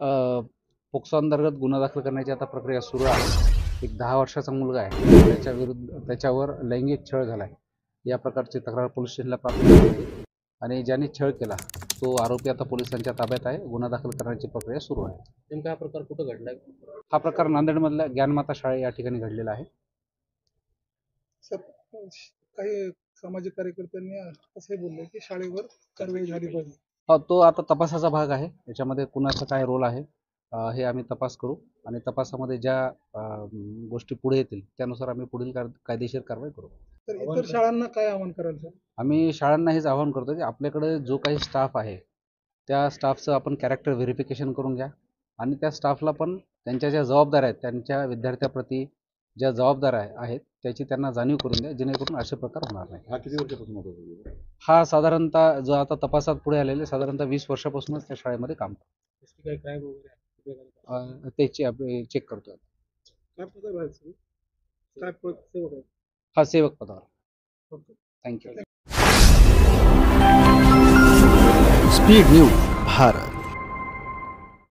अ, POCSO अंतर्गत गुन्हा दाखल करण्याची आता प्रक्रिया सुरू आहे. एक 10 वर्षाचा मुलगा आहे, त्याच्यावर लैंगिक छळ झाला आहे या प्रकारची तक्रार पोलीस स्टेशनला प्राप्त झाली होती आणि ज्याने छळ केला तो आरोपी आता पोलिसांच्या ताब्यात आहे. गुन्हा दाखल करण्याची प्रक्रिया सुरू आहे. नेमका हा प्रकार कुठं घडलाय? हा प्रकार नांदेडमधल्या ज्ञानमाता शाळे या ठिकाणी घडलेला आहे. काही सामाजिक कार्यकर्त्यांनी असे बोलले की शाळेवर कारवाई झाली पाहिजे. तो आता तपासाचा भाग आहे. याच्यामध्ये कुणाचा काय रोल आहे हे आम्ही तपास करू आणि तपासामध्ये ज्या गोष्टी पुढे येतील त्यानुसार आम्ही पुढील कायदेशीर कारवाई करू. तर इतर शाळांना काय आवाहन कराल सर? आम्ही शाळांना हेच आवाहन करतो की आपल्याकडे जो काही स्टाफ आहे त्या स्टाफचं आपण कॅरेक्टर व्हेरिफिकेशन करून घ्या आणि त्या स्टाफला पण त्यांच्या ज्या जबाबदाऱ्या आहेत त्यांच्या विद्यार्थ्याप्रती ज्या जबाबदाऱ्या आहेत त्याची त्यांना जाणीव करून द्या, जेणेकरून असे प्रकार होणार नाही. हा किती वर्षापासून होतो? हा साधारणतः जो आता तपासात पुढे आलेले साधारणतः 20 वर्षापासूनच त्या शाळेमध्ये काम करतो. काही क्राईम वगैरे त्याची चेक करतो. काय पदावर आहे सर? काय सेवक आहे? हा सेवक पदावर. थँक्यू. Speed news Bharat.